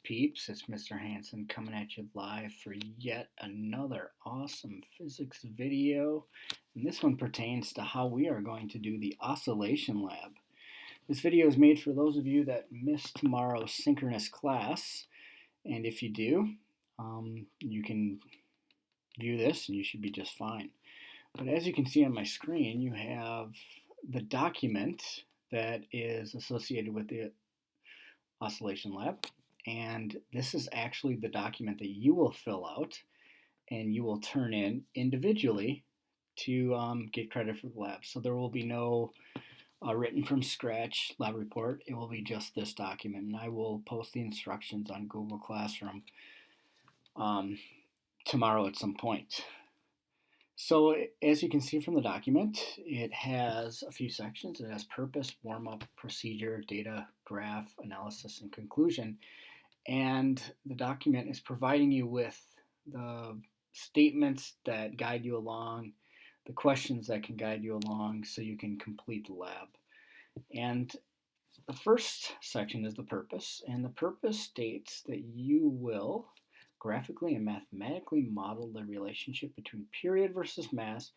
Peeps, it's Mr. Hanson coming at you live for yet another awesome physics video. And this one pertains to how we are going to do the oscillation lab. This video is made for those of you that missed tomorrow's synchronous class. And if you do, you can view this and you should be just fine. But as you can see on my screen, you have the document that is associated with the oscillation lab. And this is actually the document that you will fill out and you will turn in individually to get credit for the lab. So there will be no written from scratch lab report. It will be just this document, and I will post the instructions on Google Classroom tomorrow at some point. So as you can see from the document, it has a few sections. It has purpose, warm-up, procedure, data, graph, analysis, and conclusion. And the document is providing you with the statements that guide you along, the questions that can guide you along so you can complete the lab. And the first section is the purpose, and the purpose states that you will graphically and mathematically model the relationship between period versus mass,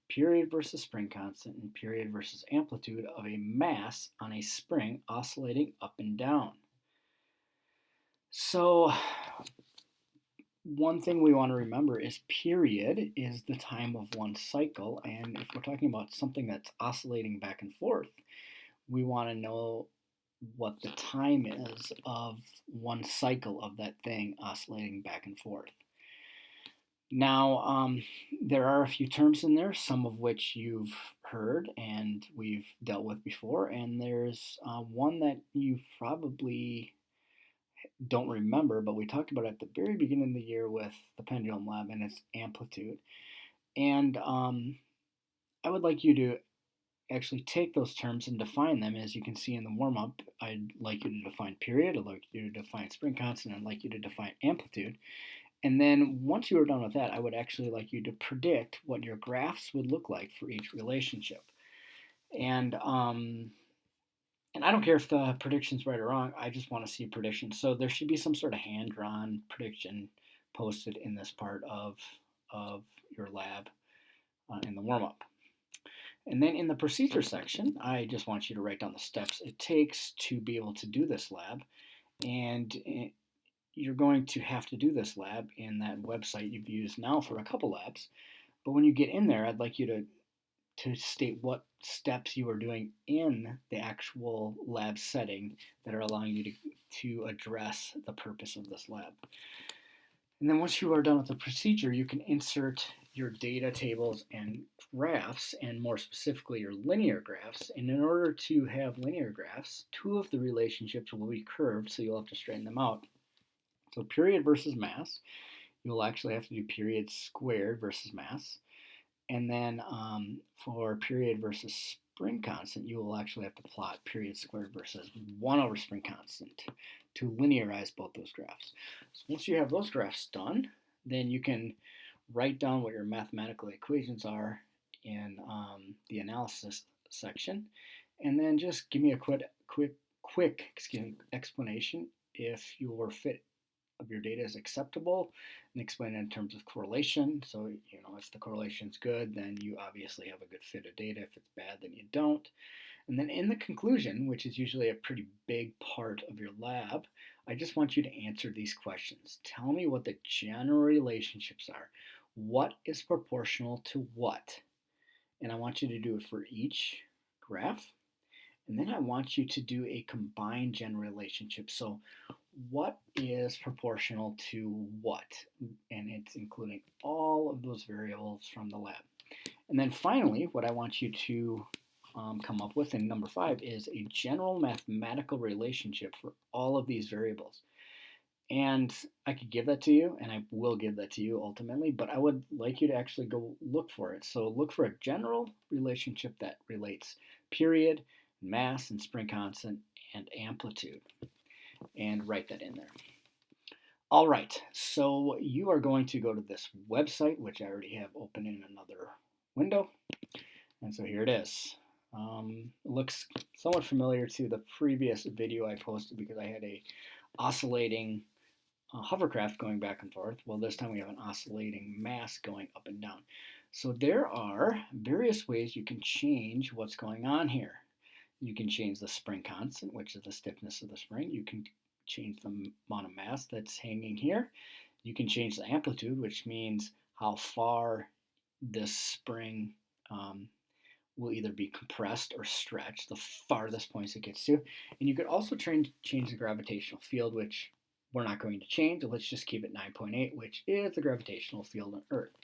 period versus spring constant, and period versus amplitude of a mass on a spring oscillating up and down. So one thing we want to remember is period is the time of one cycle, and if we're talking about something that's oscillating back and forth, we want to know what the time is of one cycle of that thing oscillating back and forth. Now, there are a few terms in there, some of which you've heard and we've dealt with before, and there's one that you probably don't remember, but we talked about it at the very beginning of the year with the pendulum lab, and it's amplitude. And I would like you to actually take those terms and define them. As you can see in the warm-up, I'd like you to define period, I'd like you to define spring constant, I'd like you to define amplitude. And then once you are done with that, I would actually like you to predict what your graphs would look like for each relationship. And I don't care if the prediction's right or wrong, I just want to see predictions. So there should be some sort of hand-drawn prediction posted in this part of your lab in the warm-up. And then in the procedure section, I just want you to write down the steps it takes to be able to do this lab. And you're going to have to do this lab in that website you've used now for a couple labs. But when you get in there, I'd like you to state what steps you are doing in the actual lab setting that are allowing you to address the purpose of this lab. And then once you are done with the procedure, you can insert your data tables and graphs, and more specifically your linear graphs. And in order to have linear graphs, two of the relationships will be curved, so you'll have to straighten them out. So period versus mass, you'll actually have to do period squared versus mass. And then for period versus spring constant, you will actually have to plot period squared versus 1 over spring constant to linearize both those graphs. So once you have those graphs done, then you can write down what your mathematical equations are in the analysis section, and then just give me a quick explanation if your fit of your data is acceptable, and explain it in terms of correlation. So, if the correlation is good, then you obviously have a good fit of data. If it's bad, then you don't. And then in the conclusion, which is usually a pretty big part of your lab, I just want you to answer these questions. Tell me what the general relationships are. What is proportional to what? And I want you to do it for each graph. And then I want you to do a combined general relationship. So what is proportional to what? And it's including all of those variables from the lab. And then finally, what I want you to come up with in number 5 is a general mathematical relationship for all of these variables. And I could give that to you, and I will give that to you ultimately, but I would like you to actually go look for it. So look for a general relationship that relates period, mass, and spring constant, and amplitude, and write that in there. All right, so you are going to go to this website, which I already have open in another window. And so here it is. It looks somewhat familiar to the previous video I posted because I had a oscillating hovercraft going back and forth. Well, this time we have an oscillating mass going up and down. So there are various ways you can change what's going on here. You can change the spring constant, which is the stiffness of the spring. You can change the amount of mass that's hanging here. You can change the amplitude, which means how far this spring will either be compressed or stretched, the farthest points it gets to. And you could also change the gravitational field, which we're not going to change. Let's just keep it 9.8, which is the gravitational field on Earth.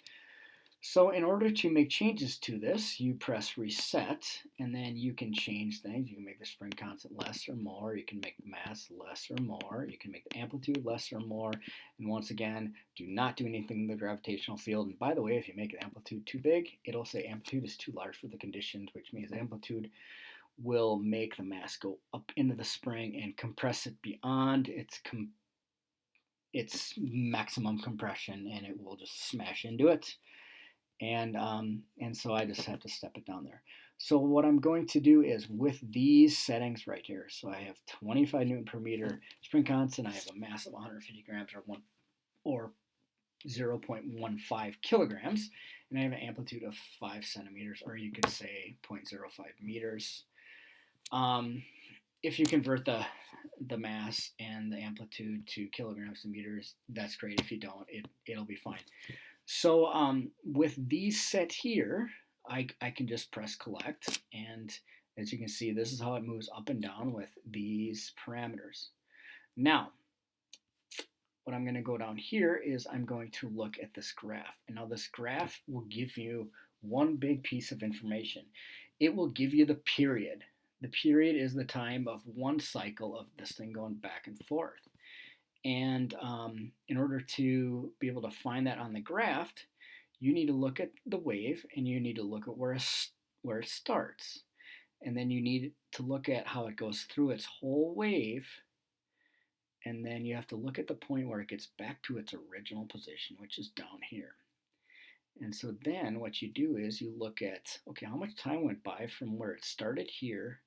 So in order to make changes to this, you press reset, and then you can change things. You can make the spring constant less or more. You can make the mass less or more. You can make the amplitude less or more. And once again, do not do anything in the gravitational field. And by the way, if you make the amplitude too big, it'll say amplitude is too large for the conditions, which means amplitude will make the mass go up into the spring and compress it beyond its maximum compression, and it will just smash into it. And so I just have to step it down there. So what I'm going to do is with these settings right here, so I have 25 Newton per meter spring constant, I have a mass of 150 grams or 0.15 kilograms, and I have an amplitude of 5 centimeters, or you could say 0.05 meters. If you convert the mass and the amplitude to kilograms and meters, that's great. If you don't, it'll be fine. So with these set here, I can just press collect, and as you can see, this is how it moves up and down with these parameters. Now, what I'm going to go down here is I'm going to look at this graph. And now this graph will give you one big piece of information. It will give you the period. The period is the time of one cycle of this thing going back and forth. And in order to be able to find that on the graph, you need to look at the wave, and you need to look at where it starts. And then you need to look at how it goes through its whole wave. And then you have to look at the point where it gets back to its original position, which is down here. And so then what you do is you look at, okay, how much time went by from where it started here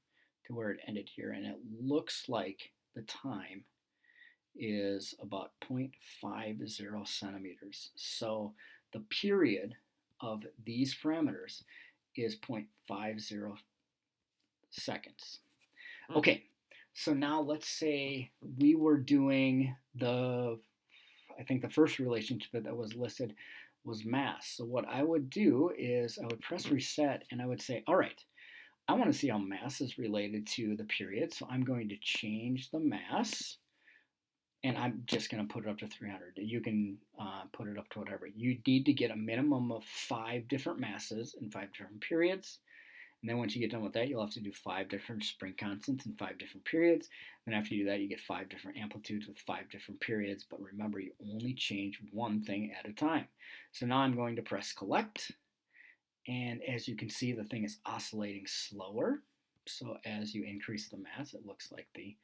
to where it ended here. And it looks like the time is about 0.50 centimeters. So the period of these parameters is 0.50 seconds. Okay, so now let's say we were doing I think the first relationship that was listed was mass. So what I would do is I would press reset, and I would say, all right, I want to see how mass is related to the period. So I'm going to change the mass, and I'm just going to put it up to 300. You can put it up to whatever. You need to get a minimum of 5 different masses in 5 different periods. And then once you get done with that, you'll have to do 5 different spring constants in 5 different periods. And after you do that, you get 5 different amplitudes with 5 different periods. But remember, you only change one thing at a time. So now I'm going to press collect. And as you can see, the thing is oscillating slower. So as you increase the mass, it looks like the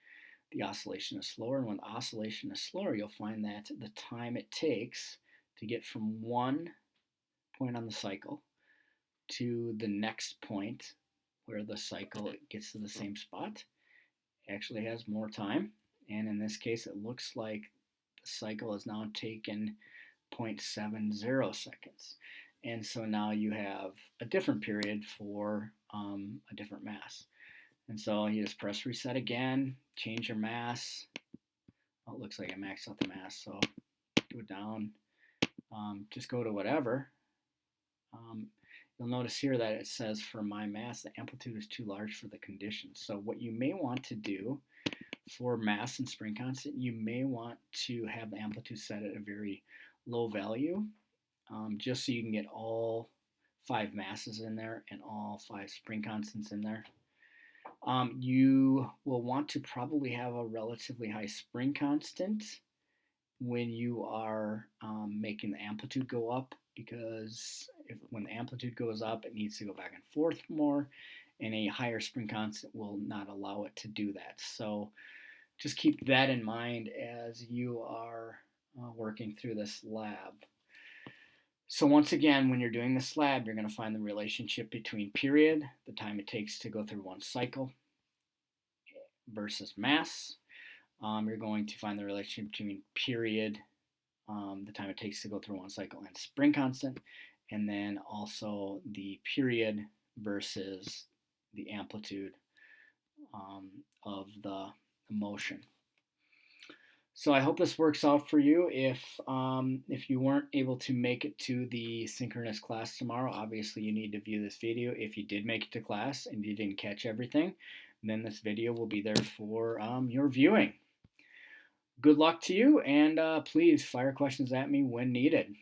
oscillation is slower. And when the oscillation is slower, you'll find that the time it takes to get from one point on the cycle to the next point where the cycle gets to the same spot actually has more time. And in this case, it looks like the cycle has now taken 0.70 seconds. And so now you have a different period for a different mass. And so you just press reset again, change your mass. Oh, it looks like I maxed out the mass, so go down, just go to whatever. You'll notice here that it says for my mass, the amplitude is too large for the conditions. So what you may want to do for mass and spring constant, you may want to have the amplitude set at a very low value, just so you can get all 5 masses in there and all 5 spring constants in there. You will want to probably have a relatively high spring constant when you are making the amplitude go up, because when the amplitude goes up, it needs to go back and forth more, and a higher spring constant will not allow it to do that. So just keep that in mind as you are working through this lab. So once again, when you're doing this lab, you're going to find the relationship between period, the time it takes to go through one cycle, versus mass. You're going to find the relationship between period, the time it takes to go through one cycle, and spring constant, and then also the period versus the amplitude of the motion. So I hope this works out for you. If you weren't able to make it to the synchronous class tomorrow, obviously you need to view this video. If you did make it to class and you didn't catch everything, then this video will be there for your viewing. Good luck to you, and please fire questions at me when needed.